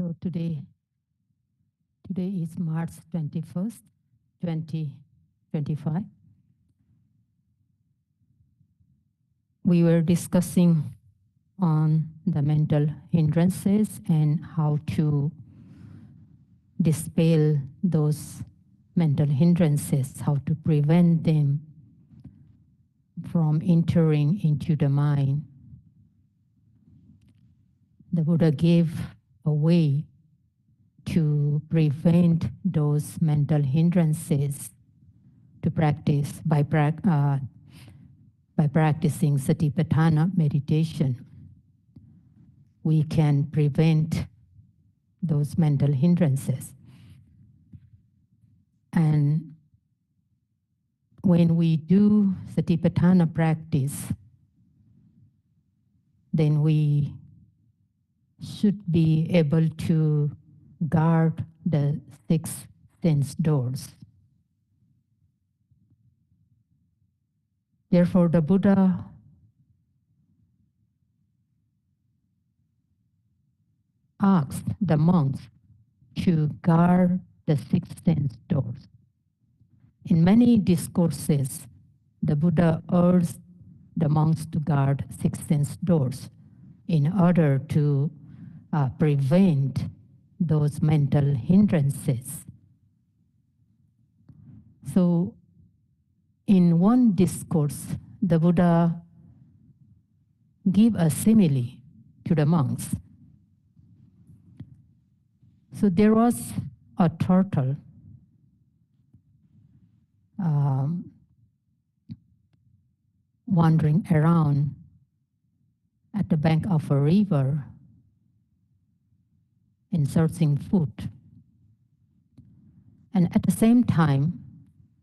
So today is March 21st, 2025. We were discussing on the mental hindrances and how to dispel those mental hindrances, how to prevent them from entering into the mind. The Buddha gave a way to prevent those mental hindrances to practice by practicing Satipatthana meditation. We can prevent those mental hindrances. And when we do Satipatthana practice, then we should be able to guard the 6 sense doors. Therefore, the Buddha asked the monks to guard the 6 sense doors. In many discourses, the Buddha urged the monks to guard 6 sense doors in order to prevent those mental hindrances. So, in one discourse, the Buddha gave a simile to the monks. So there was a turtle wandering around at the bank of a river in searching food. And at the same time,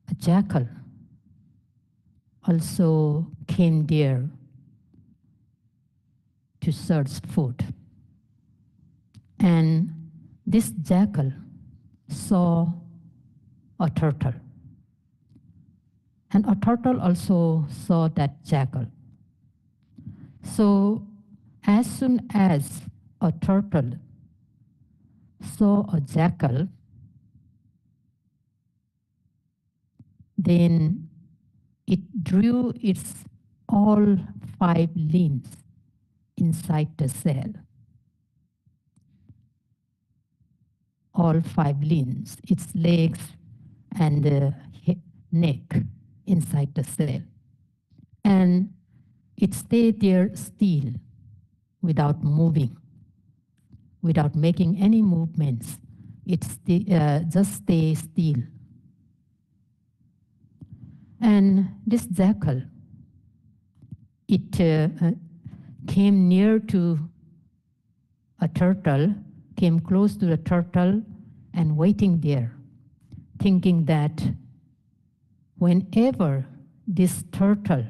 a jackal also came there to search food. And this jackal saw a turtle. And a turtle also saw that jackal. So as soon as a turtle saw a jackal, then it drew its all 5 limbs inside the cell. All 5 limbs, its legs and the neck inside the cell. And it stayed there still without moving, without making any movements. It just stayed still. And this jackal, it came near to a turtle, came close to the turtle and waiting there, thinking that whenever this turtle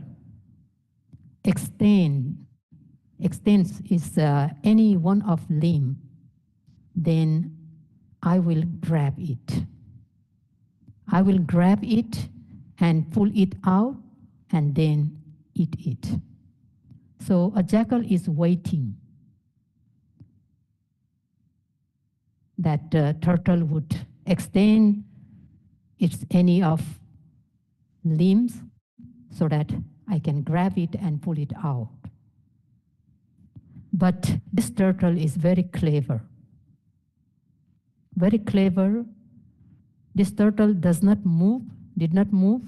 extends any one of limb, then I will grab it. I will grab it and pull it out and then eat it. So a jackal is waiting that the turtle would extend its any of limbs so that I can grab it and pull it out. But this turtle is very clever. Very clever. This turtle did not move,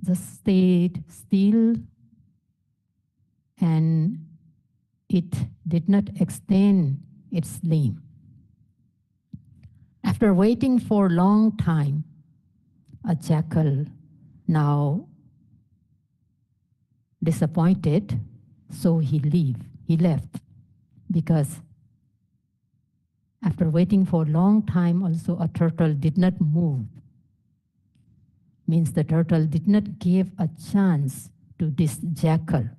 just stayed still, and it did not extend its limb. After waiting for a long time, a jackal, now disappointed, so he left, because after waiting for a long time also a turtle did not move. Means the turtle did not give a chance to this jackal.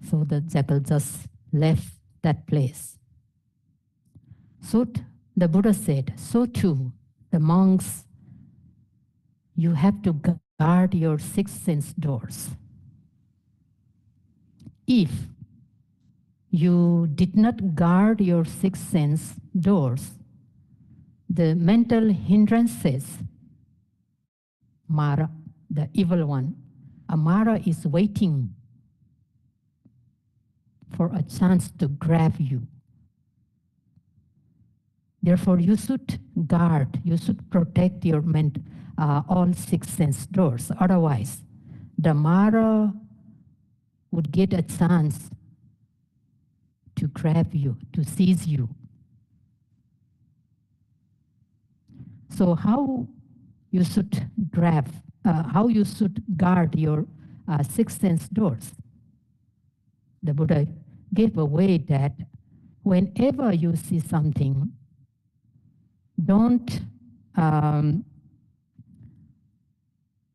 So the jackal just left that place. So the Buddha said, so too, the monks, you have to guard your 6 sense doors. if you did not guard your sixth sense doors, the mental hindrances, Mara, the evil one, Amara is waiting for a chance to grab you. Therefore, you should guard, you should protect your all six sense doors. Otherwise, the Mara would get a chance to grab you, to seize you. So how you should how you should guard your six sense doors? The Buddha gave a way that whenever you see something, don't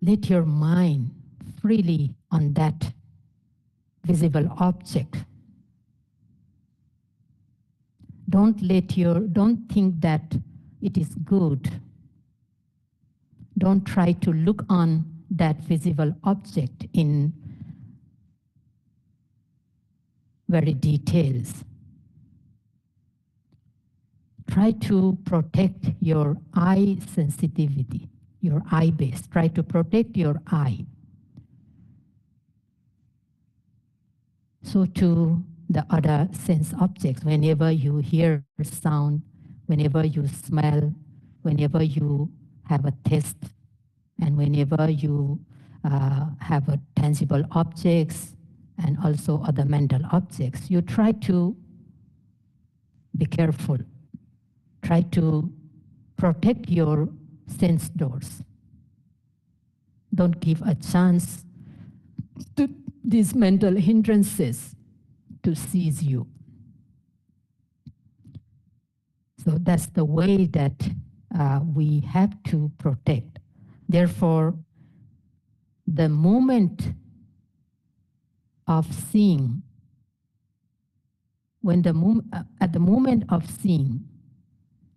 let your mind freely on that visible object. Don't think that it is good. Don't try to look on that visible object in very details. Try to protect your eye sensitivity, your eye base. Try to protect your eye. So to the other sense objects, whenever you hear sound, whenever you smell, whenever you have a taste, and whenever you have a tangible objects and also other mental objects, you try to be careful. Try to protect your sense doors. Don't give a chance to these mental hindrances to seize you. So that's the way that we have to protect. Therefore, the moment of seeing, at the moment of seeing,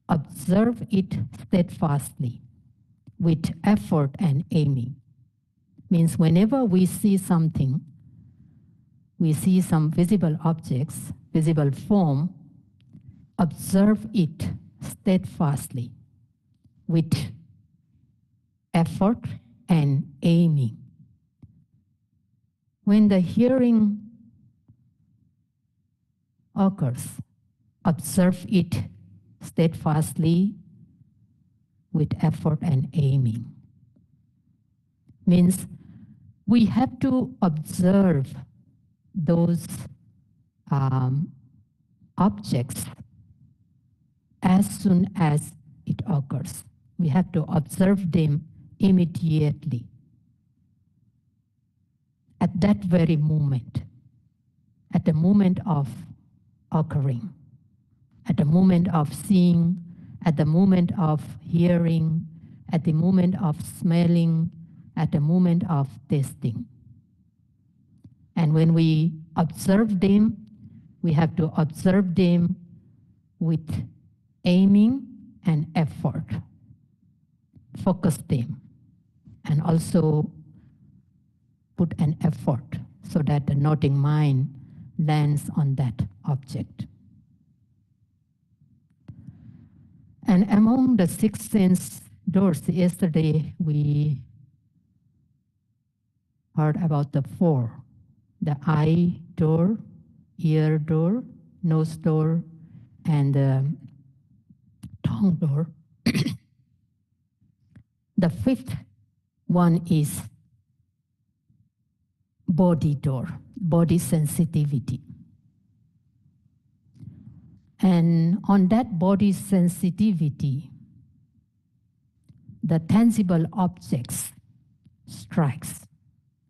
observe it steadfastly with effort and aiming. Means whenever we see something, we see some visible objects, visible form, observe it steadfastly with effort and aiming. When the hearing occurs, observe it steadfastly with effort and aiming. Means we have to observe those objects as soon as it occurs. We have to observe them immediately. At that very moment, at the moment of occurring, at the moment of seeing, at the moment of hearing, at the moment of smelling, at the moment of tasting. And when we observe them, we have to observe them with aiming and effort. Focus them and also put an effort so that the noting mind lands on that object. And among the six sense doors, yesterday we heard about the four: the eye door, ear door, nose door, and the tongue door. The fifth one is body door, body sensitivity. And on that body sensitivity, the tangible objects strikes.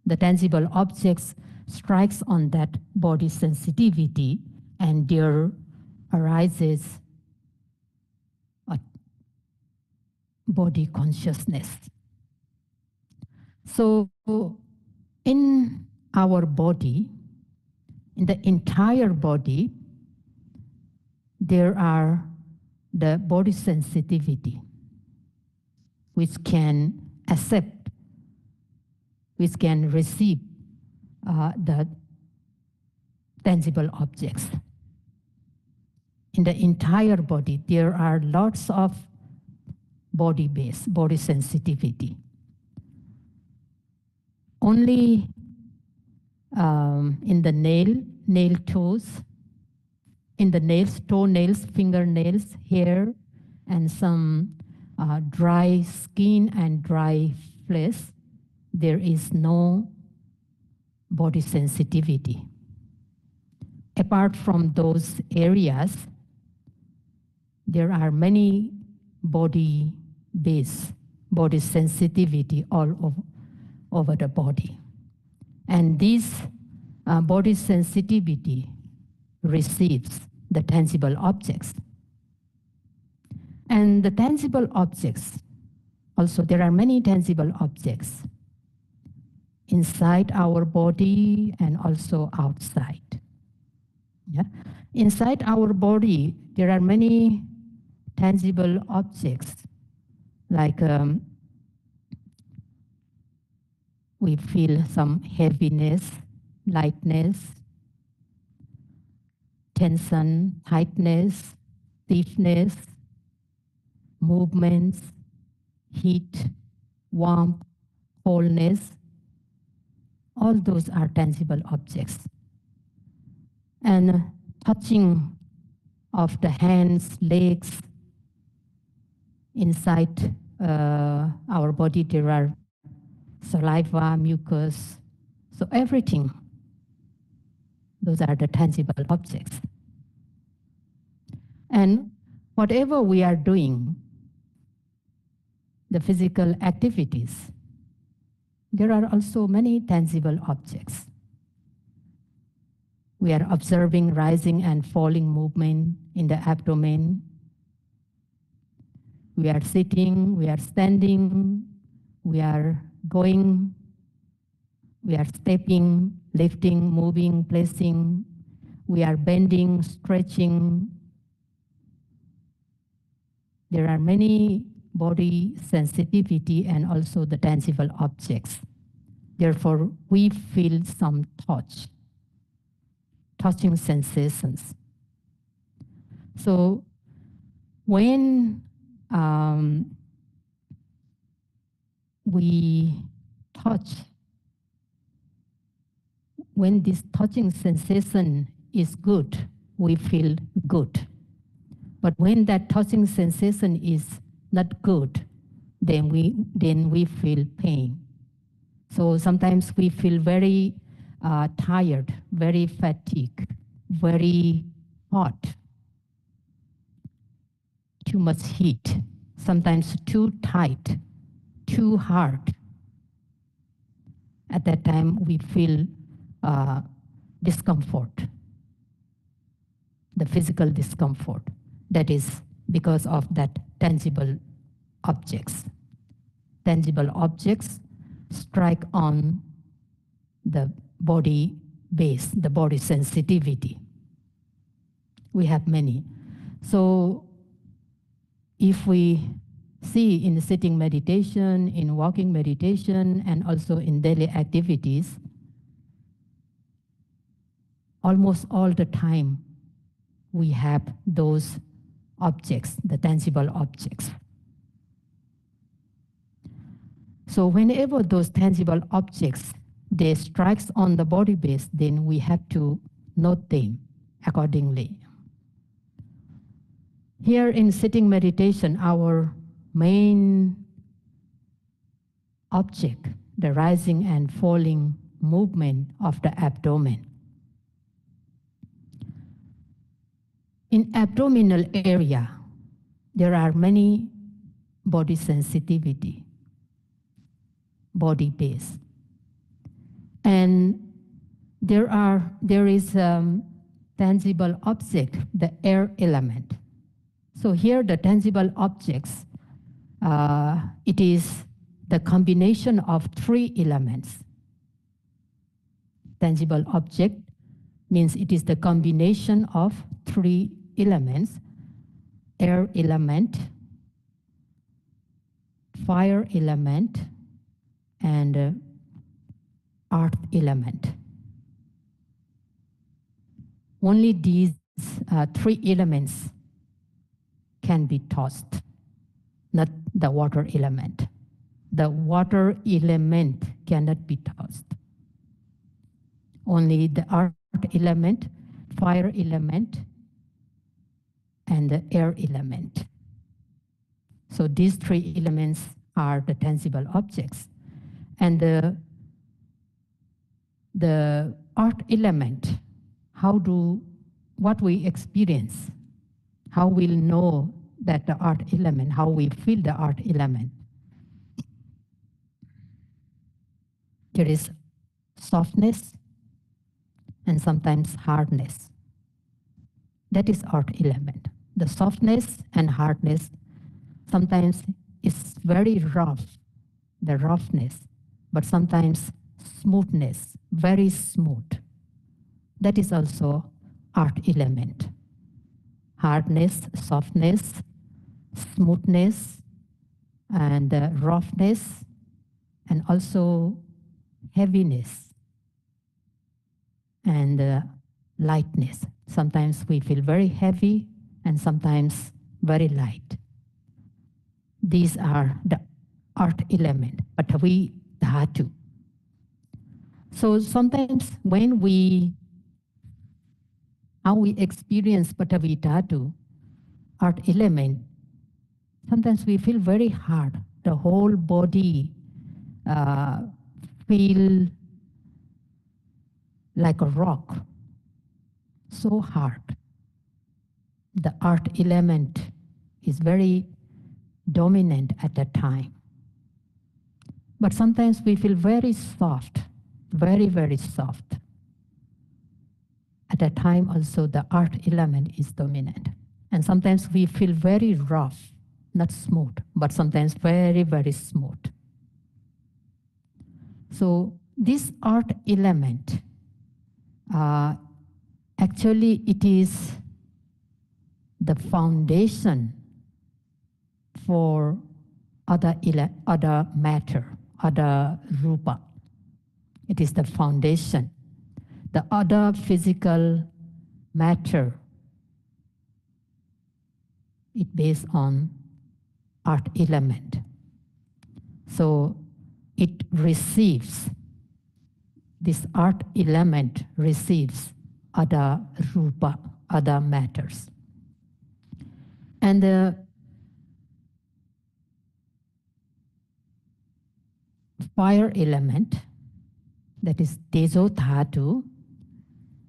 The tangible objects strikes on that body sensitivity, and there arises a body consciousness. So in our body, in the entire body, there are the body sensitivity, which can accept, which can receive the tangible objects. In the entire body, there are lots of body base, body sensitivity. Only in the nail toes, in the nails, toenails, fingernails, hair, and some dry skin and dry flesh, there is no body sensitivity. Apart from those areas, there are many body base, body sensitivity all over the body. And this body sensitivity receives the tangible objects. And the tangible objects, also there are many tangible objects inside our body and also outside. Yeah? Inside our body, there are many tangible objects, like we feel some heaviness, lightness, tension, tightness, stiffness, movements, heat, warmth, coldness. All those are tangible objects. And touching of the hands, legs, inside our body there are saliva, mucus, so everything. Those are the tangible objects. And whatever we are doing, the physical activities, there are also many tangible objects. We are observing rising and falling movement in the abdomen. We are sitting, we are standing, we are going, we are stepping, lifting, moving, placing. We are bending, stretching. There are many body sensitivity and also the tangible objects. Therefore, we feel some touching sensations. So when we touch, when this touching sensation is good, we feel good. But when that touching sensation is not good, then we feel pain. So sometimes we feel very tired, very fatigued, very hot, too much heat, sometimes too tight, too hard. At that time, we feel discomfort, the physical discomfort. That is because of that tangible objects. Tangible objects strike on the body base, the body sensitivity. We have many. So if we see in sitting meditation, in walking meditation, and also in daily activities, almost all the time we have those objects, the tangible objects. So whenever those tangible objects, they strikes on the body base, then we have to note them accordingly. Here in sitting meditation, our main object, the rising and falling movement of the abdomen. In abdominal area, there are many body sensitivity, body base. And there is tangible object, the air element. So here the tangible objects, it is the combination of 3 elements. Tangible object means it is the combination of 3 elements: air element, fire element, and earth element. only these three elements can be tossed, not the water element. The water element cannot be tossed. Only the earth element, fire element, and the air element. So these three elements are the tangible objects. And the earth element, what we experience, how we'll know that the earth element, how we feel the earth element. There is softness and sometimes hardness. That is earth element. The softness and hardness sometimes is very rough, the roughness, but sometimes smoothness, very smooth. That is also earth element. Hardness, softness, smoothness, and roughness, and also heaviness and lightness. Sometimes we feel very heavy and sometimes very light. These are the earth element, Patavi Dhatu. So sometimes how we experience Patavi Dhatu, earth element, sometimes we feel very hard. The whole body feel like a rock, so hard. The earth element is very dominant at that time. But sometimes we feel very soft, very, very soft. At that time also the earth element is dominant. And sometimes we feel very rough, not smooth, but sometimes very, very smooth. So this earth element, actually it is the foundation for other matter, other rupa. It is the foundation. The other physical matter, it based on earth element. So it receives, this earth element receives other rupa, other matters. And the fire element, that is Tejo Dhatu,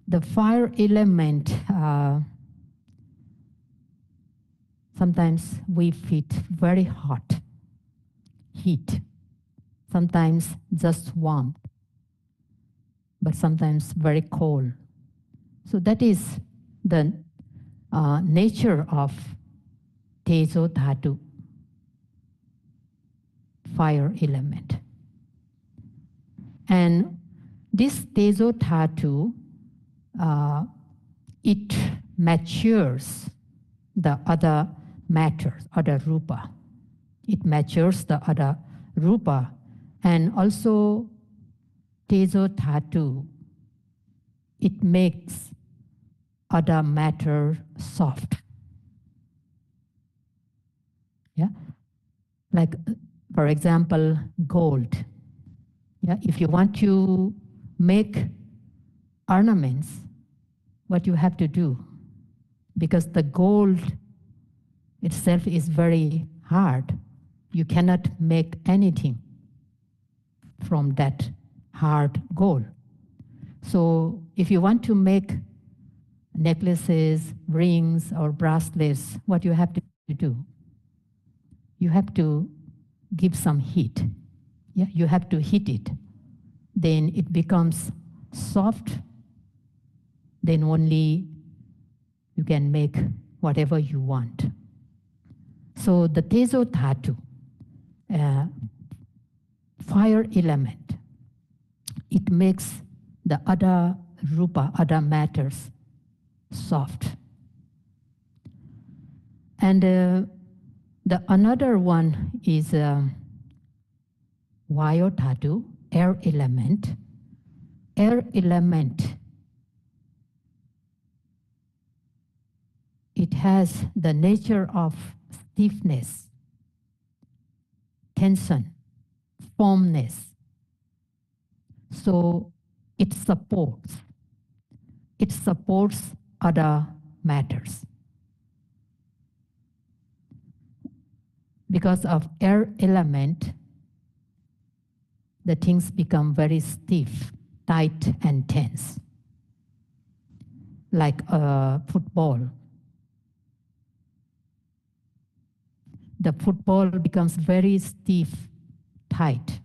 the fire element, sometimes we feel very hot, heat, sometimes just warmth, but sometimes very cold. So that is the nature of Tejo Dhatu, fire element. And this Tejo Dhatu, it matures the other matters, other rupa. It matures the other rupa. And also Tejo Dhatu, it makes other matter soft. Yeah, like for example, gold. Yeah, if you want to make ornaments, what you have to do, because the gold itself is very hard, you cannot make anything from that hard gold. So if you want to make necklaces, rings, or bracelets, what you have to do, you have to give some heat. Yeah, you have to heat it. Then it becomes soft. Then only you can make whatever you want. So the Tejo Dhatu, fire element, it makes the other rupa, other matters, soft. And the another one is Vayu Dhatu, air element. Air element, it has the nature of stiffness, tension, firmness. So it supports other matters. Because of air element, the things become very stiff, tight, and tense, like a football. The football becomes very stiff, tight,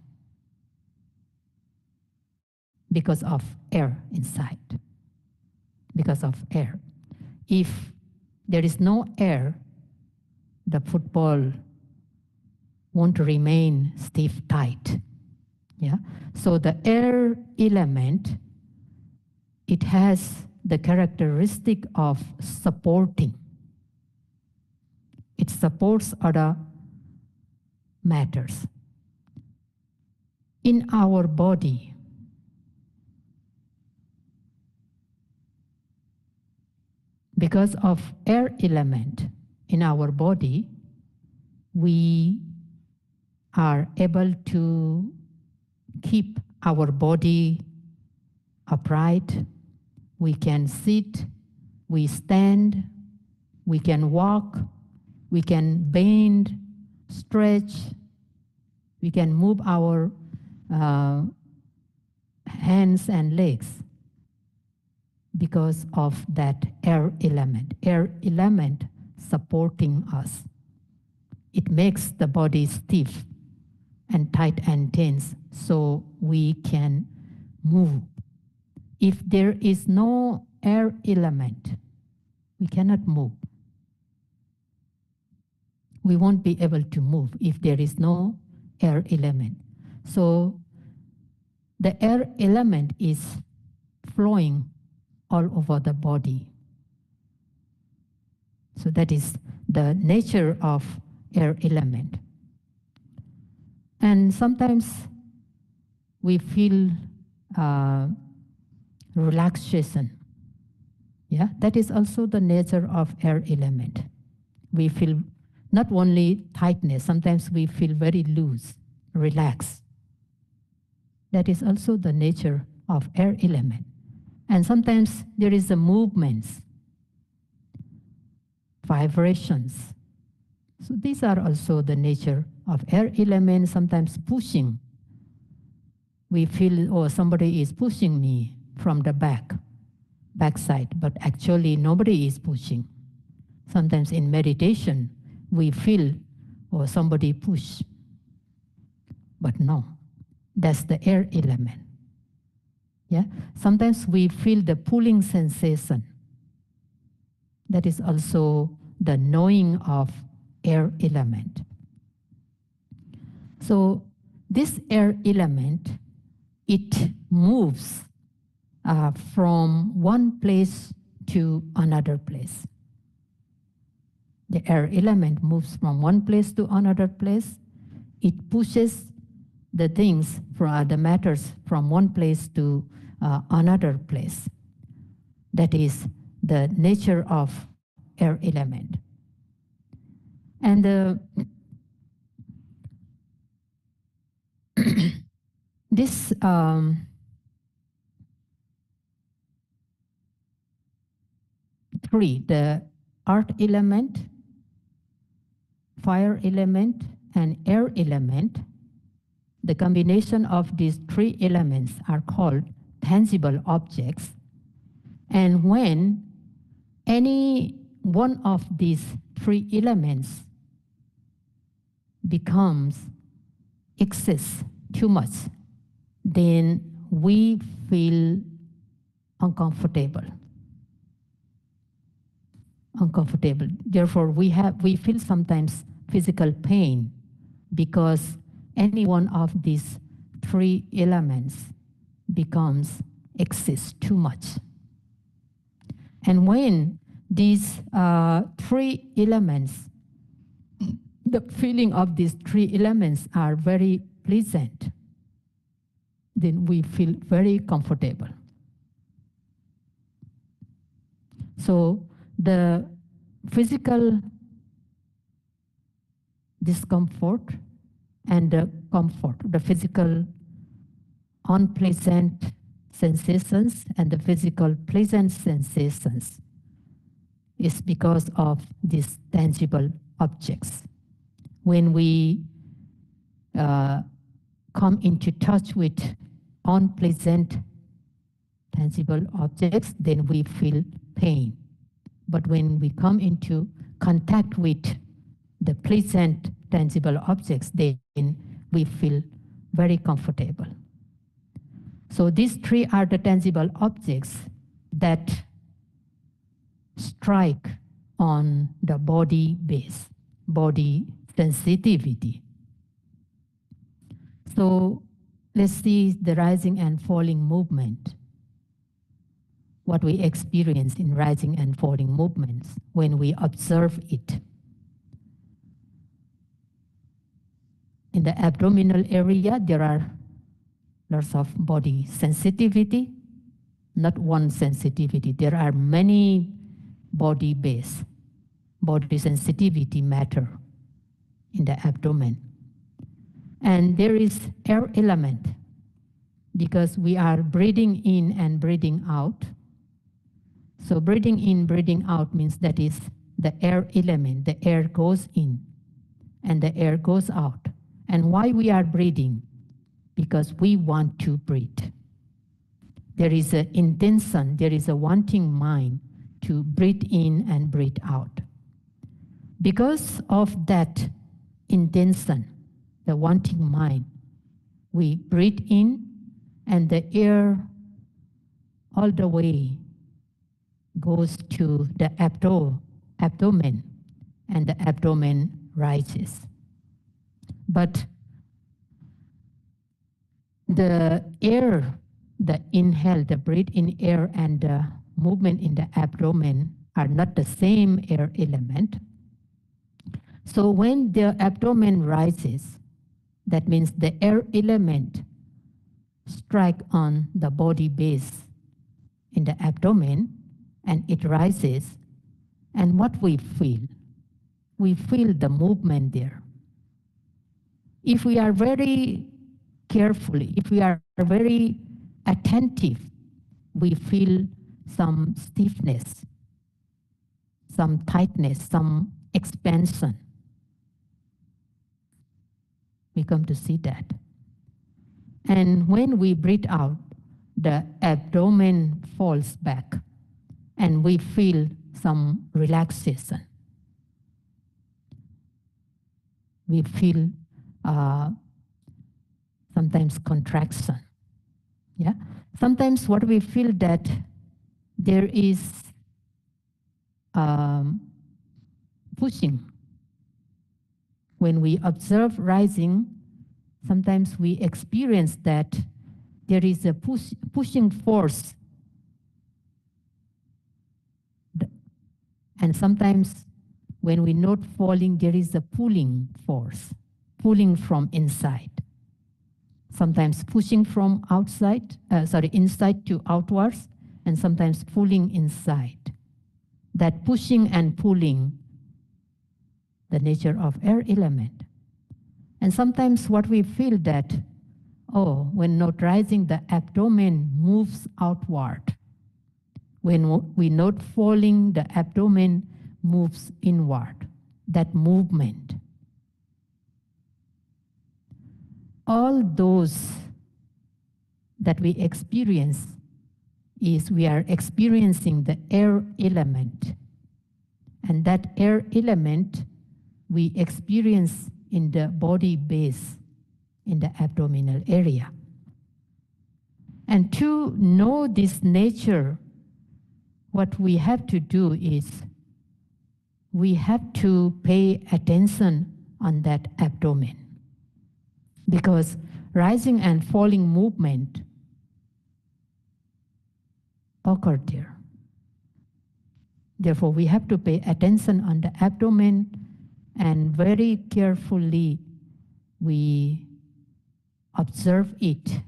because of air inside, because of air. If there is no air, the football won't remain stiff, tight. Yeah. So the air element, it has the characteristic of supporting. It supports other matters. In our body, because of air element in our body, we are able to keep our body upright. We can sit, we stand, we can walk, we can bend, stretch, we can move our hands and legs because of that air element. Air element supporting us. It makes the body stiff and tight and tense so we can move. If there is no air element, we cannot move. We won't be able to move if there is no air element. So the air element is flowing all over the body. So that is the nature of air element. And sometimes we feel relaxation. Yeah, that is also the nature of air element. We feel not only tightness, sometimes we feel very loose, relaxed. That is also the nature of air element. And sometimes there is a movements, vibrations. So these are also the nature of air element, sometimes pushing. We feel, oh, somebody is pushing me from the backside, but actually nobody is pushing. Sometimes in meditation, we feel, oh, somebody push. But no, that's the air element. Yeah? Sometimes we feel the pulling sensation. That is also the knowing of air element. So this air element, it moves from one place to another place. The air element moves from one place to another place. It pushes the things, the matters from one place to another place. That is the nature of air element. And this three, the earth element, fire element, and air element, the combination of these three elements are called tangible objects. And when any one of these three elements becomes excess, too much, then we feel uncomfortable. Therefore, we feel sometimes physical pain because any one of these three elements becomes excess, too much. And when these three elements, the feeling of these three elements are very pleasant, then we feel very comfortable. So the physical discomfort and the comfort, the physical unpleasant sensations and the physical pleasant sensations is because of these tangible objects. When we come into touch with unpleasant tangible objects, then we feel pain. But when we come into contact with the pleasant tangible objects, then we feel very comfortable. So these three are the tangible objects that strike on the body base, body sensitivity. So let's see the rising and falling movement, what we experience in rising and falling movements when we observe it. In the abdominal area, there are lots of body sensitivity, not one sensitivity. There are many body base, body sensitivity matter in the abdomen. And there is air element because we are breathing in and breathing out. So breathing in, breathing out means that is the air element. The air goes in and the air goes out. And why we are breathing? Because we want to breathe. There is an intention, there is a wanting mind to breathe in and breathe out. Because of that intention, the wanting mind, we breathe in and the air all the way goes to the abdomen and the abdomen rises. But the air, the inhale, the breathe in air and the movement in the abdomen are not the same air element. So when the abdomen rises, that means the air element strike on the body base in the abdomen and it rises. And what we feel the movement there. If we are very carefully, if we are very attentive, we feel some stiffness, some tightness, some expansion. We come to see that. And when we breathe out, the abdomen falls back and we feel some relaxation. We feel sometimes contraction. Yeah. Sometimes what we feel that there is pushing. When we observe rising, sometimes we experience that there is a pushing force. And sometimes when we note falling, there is a pulling force, pulling from inside. Sometimes pushing from inside to outwards, and sometimes pulling inside. That pushing and pulling, the nature of air element. And sometimes what we feel that, when not rising, the abdomen moves outward. When we note falling, the abdomen moves inward. That movement. All those that we experience is we are experiencing the air element. And that air element we experience in the body base, in the abdominal area. And to know this nature, what we have to do is we have to pay attention on that abdomen. Because rising and falling movement occur there. Therefore, we have to pay attention on the abdomen and very carefully we observe it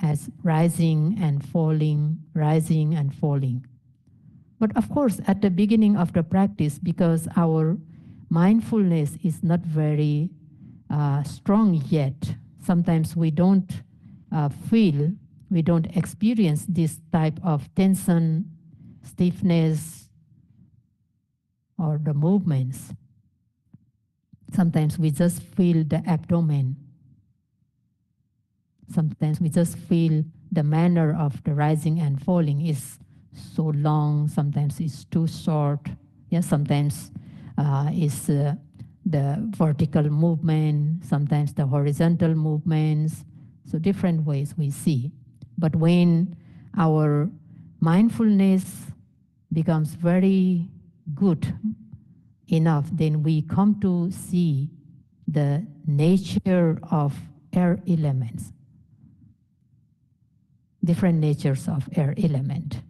as rising and falling, rising and falling. But of course, at the beginning of the practice, because our mindfulness is not very strong yet, sometimes we don't feel, we don't experience this type of tension, stiffness, or the movements. Sometimes we just feel the abdomen. Sometimes we just feel the manner of the rising and falling is so long, sometimes it's too short. Yeah, sometimes it's the vertical movement, sometimes the horizontal movements. So different ways we see. But when our mindfulness becomes very good enough, then we come to see the nature of air elements, different natures of air element.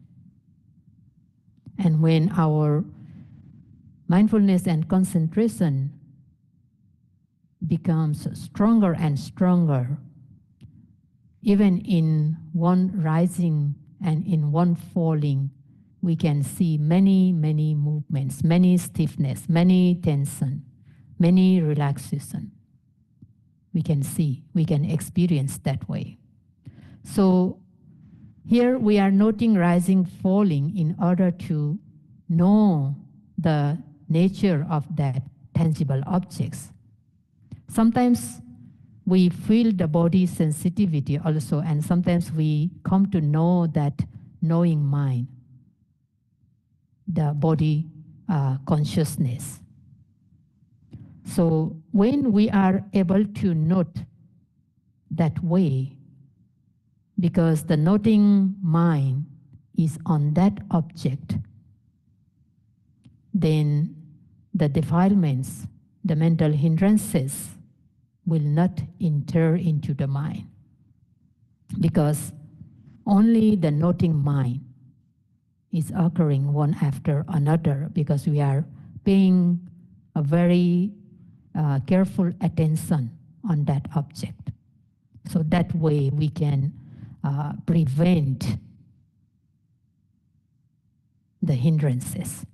And when our mindfulness and concentration becomes stronger and stronger, even in one rising and in one falling, we can see many, many movements, many stiffness, many tension, many relaxation. We can see, we can experience that way. So here we are noting rising, falling in order to know the nature of that tangible objects. Sometimes we feel the body sensitivity also, and sometimes we come to know that knowing mind, the body consciousness. So when we are able to note that way, because the noting mind is on that object, then the defilements, the mental hindrances will not enter into the mind, because only the noting mind is occurring one after another, because we are paying a very careful attention on that object. So that way we can prevent the hindrances,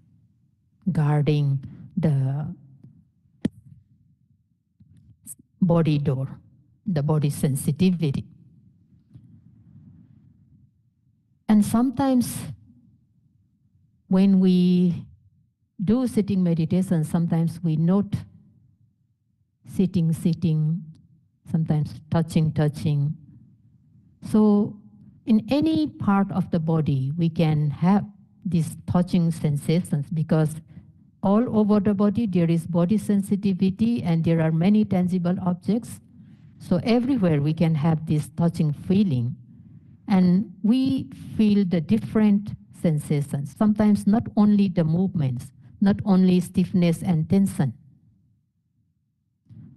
guarding the body door, the body sensitivity. And sometimes when we do sitting meditation, sometimes we note sitting, sometimes touching. So in any part of the body, we can have these touching sensations, because all over the body there is body sensitivity and there are many tangible objects. So everywhere we can have this touching feeling, and we feel the different sensations. Sometimes not only the movements, not only stiffness and tension.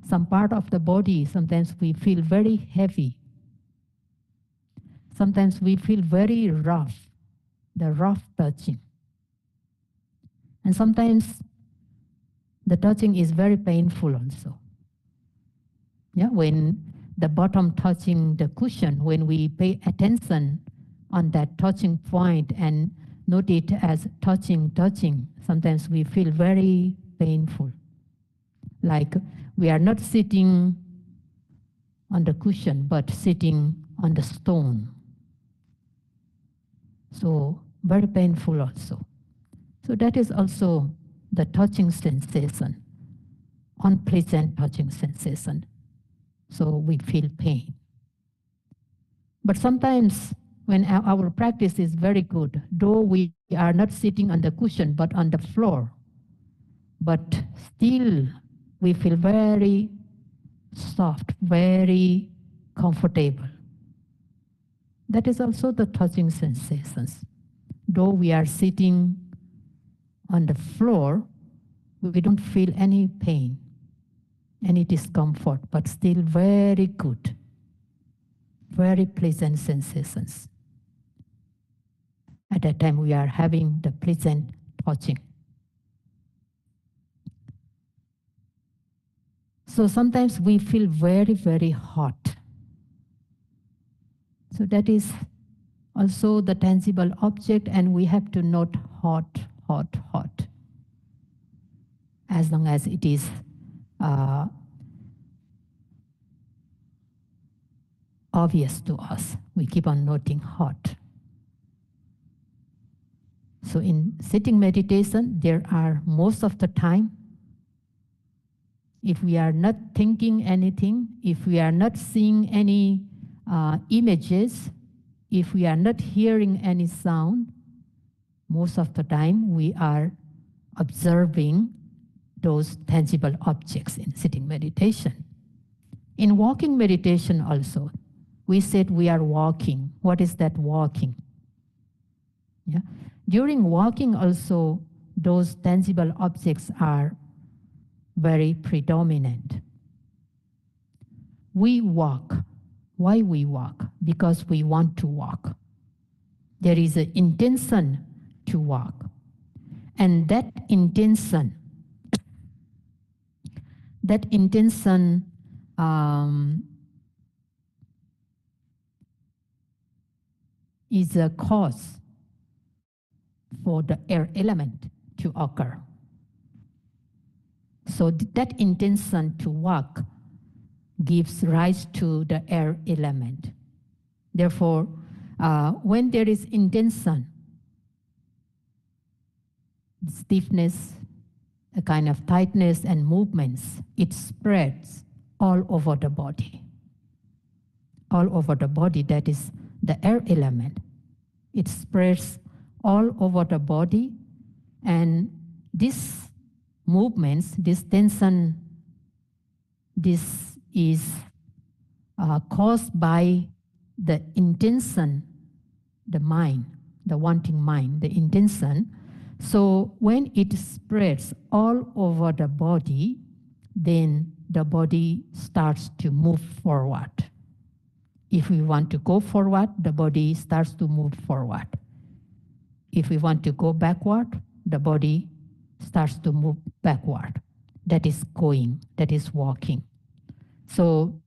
Some part of the body, sometimes we feel very heavy. Sometimes we feel very rough, the rough touching. And sometimes the touching is very painful also. Yeah, when the bottom touching the cushion, when we pay attention on that touching point and note it as touching, sometimes we feel very painful. Like we are not sitting on the cushion, but sitting on the stone. So very painful also. So that is also the touching sensation, unpleasant touching sensation. So we feel pain. But sometimes when our practice is very good, though we are not sitting on the cushion but on the floor, but still we feel very soft, very comfortable. That is also the touching sensations. Though we are sitting on the floor, we don't feel any pain, any discomfort, but still very good, very pleasant sensations. At that time, we are having the pleasant touching. So sometimes we feel very, very hot. So that is also the tangible object, and we have to note hot, hot, hot, as long as it is obvious to us. We keep on noting hot. So in sitting meditation, there are most of the time, if we are not thinking anything, if we are not seeing any images, if we are not hearing any sound, most of the time we are observing those tangible objects in sitting meditation. In walking meditation also, we said we are walking. What is that walking? Yeah. During walking also, those tangible objects are very predominant. We walk. Why we walk? Because we want to walk. There is an intention to walk. And that intention is a cause for the air element to occur. So that intention to walk gives rise to the air element. Therefore, when there is intention, stiffness, a kind of tightness and movements, it spreads all over the body. All over the body, that is the air element. It spreads all over the body, and these movements, this tension, this is caused by the intention, the mind, the wanting mind, the intention. So when it spreads all over the body, then the body starts to move forward. If we want to go forward, the body starts to move forward. If we want to go backward, the body starts to move backward. That is going, that is walking. So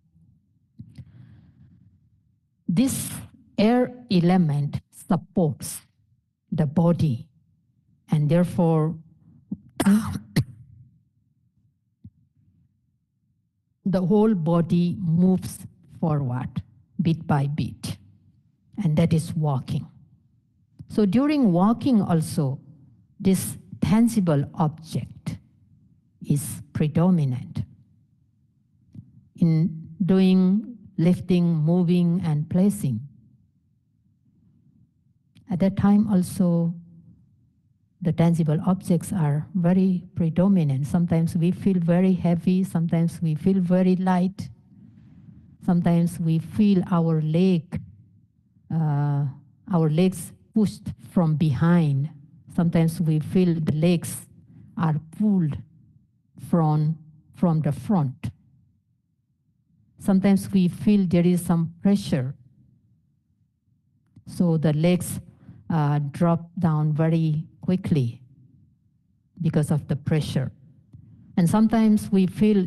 this air element supports the body, and therefore the whole body moves forward bit by bit, and that is walking. So during walking also, this tangible object is predominant. In doing lifting, moving, and placing, at that time also, the tangible objects are very predominant. Sometimes we feel very heavy, sometimes we feel very light, sometimes we feel our legs pushed from behind. Sometimes we feel the legs are pulled from the front. Sometimes we feel there is some pressure. So the legs drop down very quickly because of the pressure. And sometimes we feel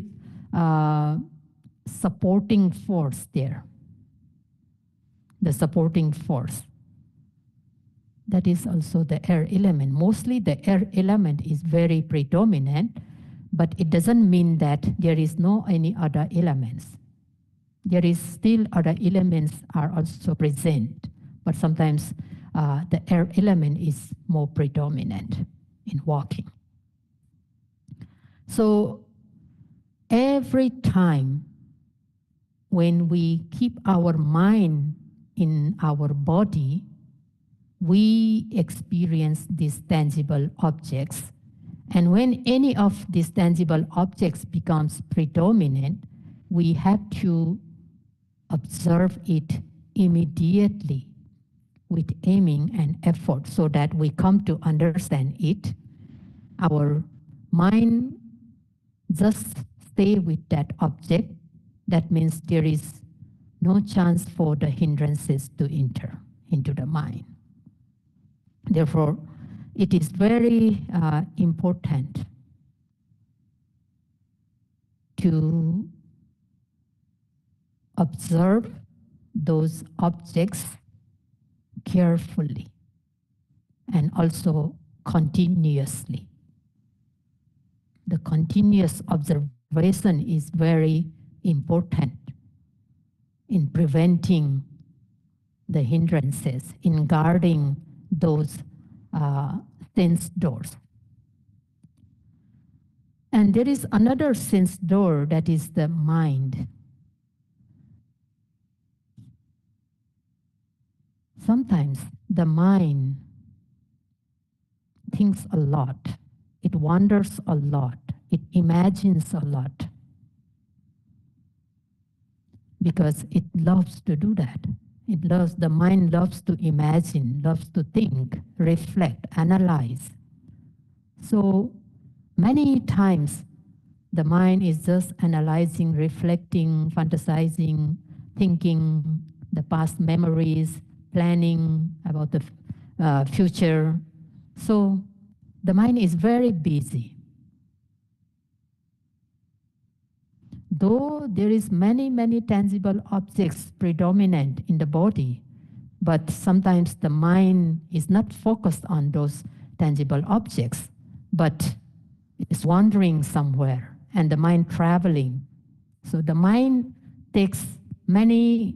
supporting force there. The supporting force. That is also the air element. Mostly the air element is very predominant, but it doesn't mean that there is no any other elements. There is still other elements are also present, but sometimes the air element is more predominant in walking. So every time when we keep our mind in our body, we experience these tangible objects. And when any of these tangible objects becomes predominant, we have to observe it immediately with aiming and effort so that we come to understand it. Our mind just stay with that object. That means there is no chance for the hindrances to enter into the mind. Therefore, it is very important to observe those objects carefully, and also continuously. The continuous observation is very important in preventing the hindrances, in guarding those sense doors. And there is another sense door, that is the mind. Sometimes the mind thinks a lot, it wonders a lot, it imagines a lot, because it loves to do that. The mind loves to imagine, loves to think, reflect, analyze. So many times the mind is just analyzing, reflecting, fantasizing, thinking the past memories, planning about the future. So the mind is very busy. Though there is many tangible objects predominant in the body, but sometimes the mind is not focused on those tangible objects, but is wandering somewhere, and the mind traveling. So the mind takes many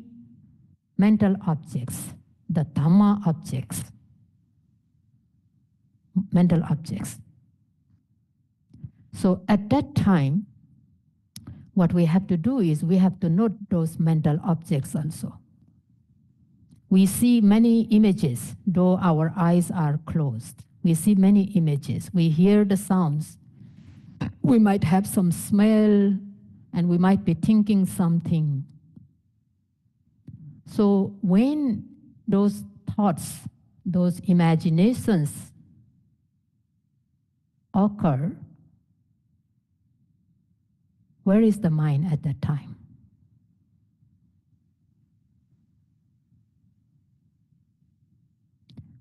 mental objects, the Dhamma objects, mental objects. So at that time, what we have to do is we have to note those mental objects also. We see many images, though our eyes are closed. We see many images. We hear the sounds. We might have some smell, and we might be thinking something. So when those thoughts, those imaginations occur, where is the mind at that time?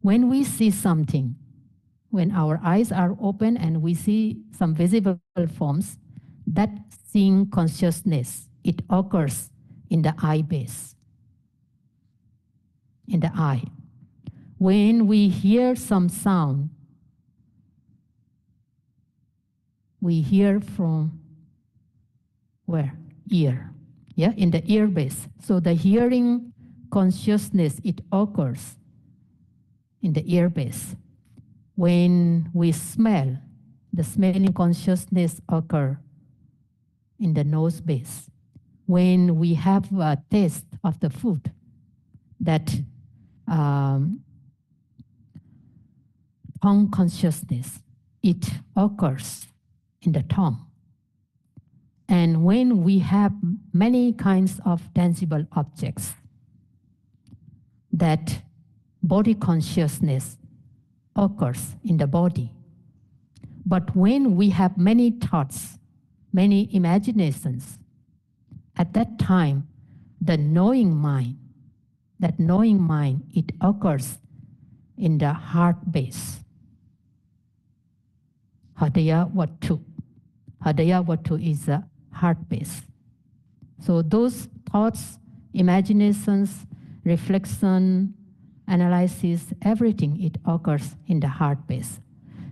When we see something, when our eyes are open and we see some visible forms, that seeing consciousness, it occurs in the eye base, in the eye. When we hear some sound, we hear from where? Ear. Yeah, in the ear base. So the hearing consciousness, it occurs in the ear base. When we smell, the smelling consciousness occurs in the nose base. When we have a taste of the food, that tongue consciousness, it occurs in the tongue. And when we have many kinds of tangible objects, that body consciousness occurs in the body. But when we have many thoughts, many imaginations, at that time, the knowing mind, that knowing mind, it occurs in the heart base. Hadaya Vatu. Hadaya Vatu is the heart base. So those thoughts, imaginations, reflection, analysis, everything, it occurs in the heart base.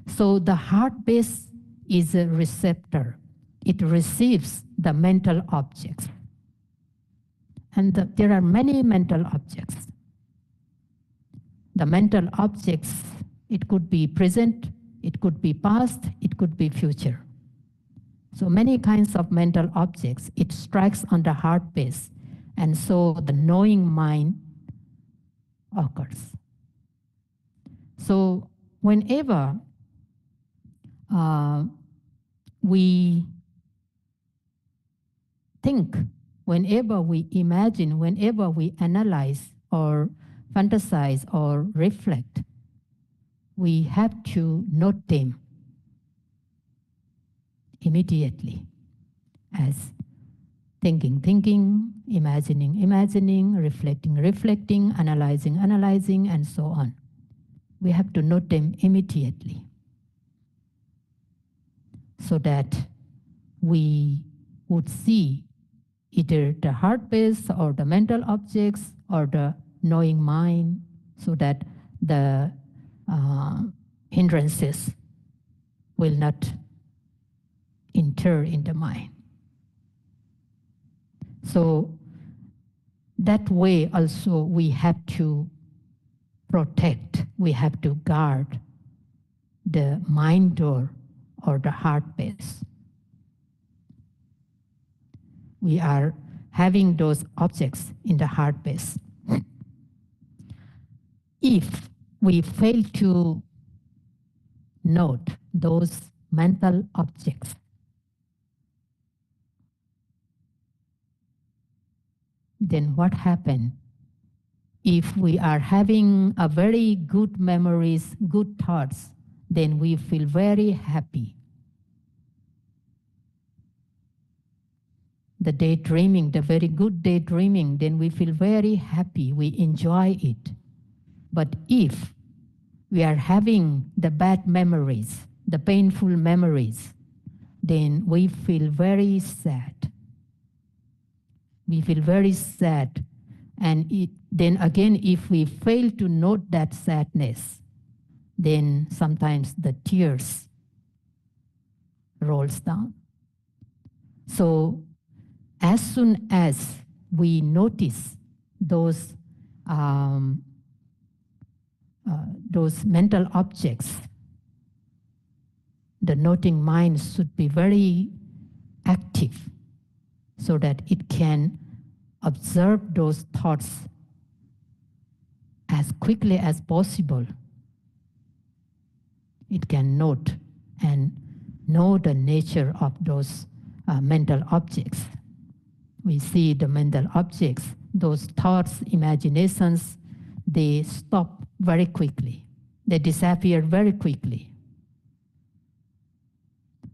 So the heart base is a receptor. It receives the mental objects. And there are many mental objects. The mental objects, it could be present, it could be past, it could be future. So many kinds of mental objects, it strikes on the heart base. And so the knowing mind occurs. So whenever we think, whenever we imagine, whenever we analyze or fantasize or reflect, we have to note them immediately as thinking, imagining, reflecting, analyzing, and so on. We have to note them immediately so that we would see either the heart base or the mental objects or the knowing mind so that the hindrances will not enter in the mind. So that way also we have to protect, we have to guard the mind door or the heart base. We are having those objects in the heart base. If we fail to note those mental objects, then what happens? If we are having a very good memories, good thoughts, then we feel very happy. The daydreaming, the very good daydreaming, then we feel very happy, we enjoy it. But if we are having the bad memories, the painful memories, then we feel very sad. We feel very sad. And then again, if we fail to note that sadness, then sometimes the tears rolls down. So as soon as we notice those mental objects, the noting mind should be very active so that it can observe those thoughts as quickly as possible. It can note and know the nature of those mental objects. We see the mental objects, those thoughts, imaginations, they stop very quickly. They disappear very quickly.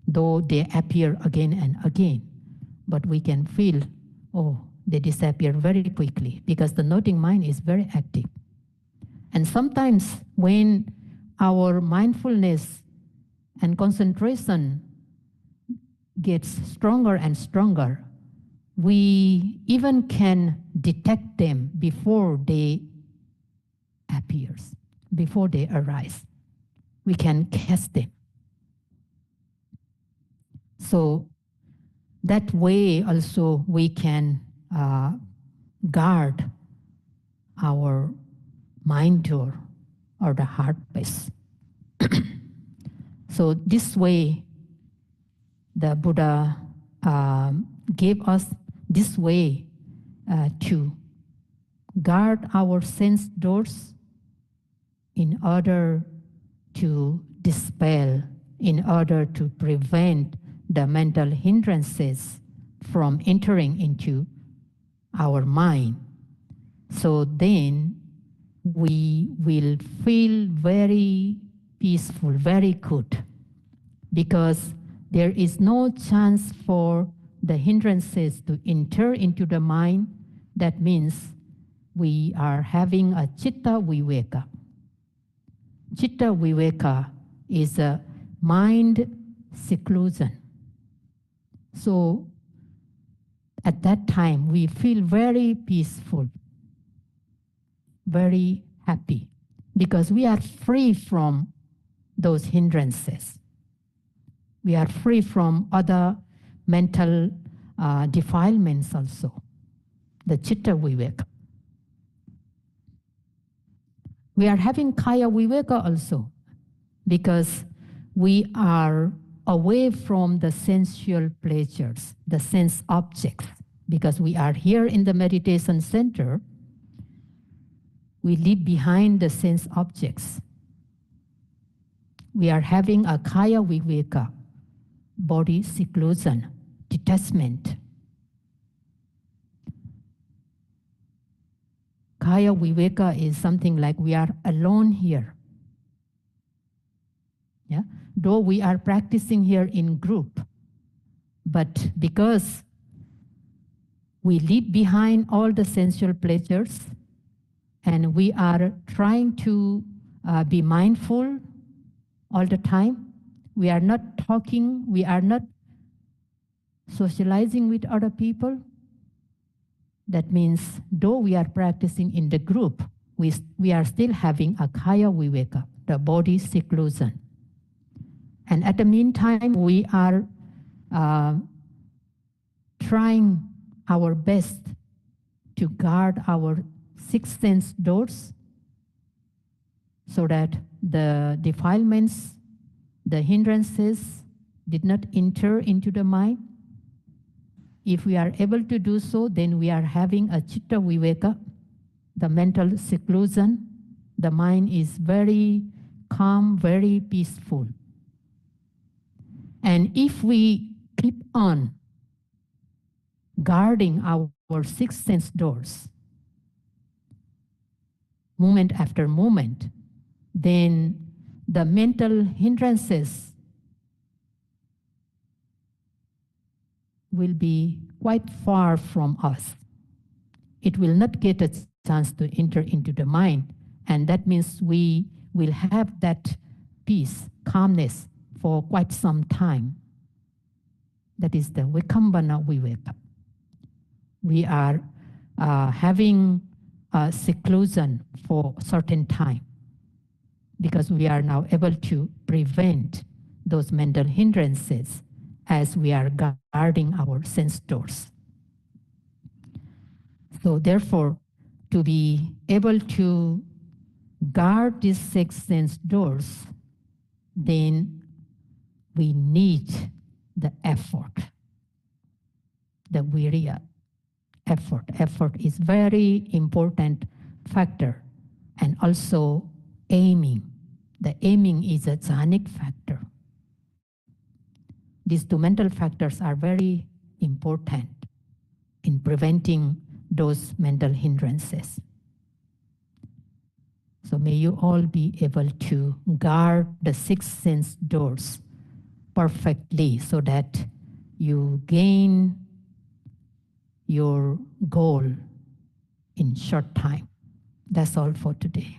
Though they appear again and again, but we can feel, oh, they disappear very quickly because the noting mind is very active. And sometimes when our mindfulness and concentration gets stronger and stronger, we even can detect them before they appear, before they arise. We can catch them. So that way also we can guard our mind door or the heart base. So this way, the Buddha gave us this way to guard our sense doors in order to dispel, in order to prevent the mental hindrances from entering into our mind. So then we will feel very peaceful, very good, because there is no chance for the hindrances to enter into the mind. That means we are having a citta viveka. Citta viveka is a mind seclusion. So at that time, we feel very peaceful, very happy, because we are free from those hindrances. We are free from other mental defilements also, the citta viveka. We are having kaya viveka also, because we are away from the sensual pleasures, the sense objects. Because we are here in the meditation center, we leave behind the sense objects. We are having a kaya viveka, body seclusion, detachment. Kaya viveka is something like we are alone here. Yeah? Though we are practicing here in group, but because we leave behind all the sensual pleasures and we are trying to be mindful all the time, we are not talking, we are not socializing with other people. That means though we are practicing in the group, we are still having a kaya viveka, the body seclusion. And at the meantime, we are trying our best to guard our sixth sense doors so that the defilements, the hindrances did not enter into the mind. If we are able to do so, then we are having a chitta viveka, the mental seclusion. The mind is very calm, very peaceful. And if we keep on guarding our sixth sense doors, moment after moment, then the mental hindrances will be quite far from us. It will not get a chance to enter into the mind, and that means we will have that peace, calmness for quite some time. That is the Vikambana Viveka. We are having a seclusion for a certain time because we are now able to prevent those mental hindrances as we are guarding our sense doors. So therefore, to be able to guard these six sense doors, then we need the effort, the virya. Effort is very important factor, and also aiming. The aiming is a jhanic factor. These two mental factors are very important in preventing those mental hindrances. So may you all be able to guard the six sense doors perfectly so that you gain your goal in short time. That's all for today.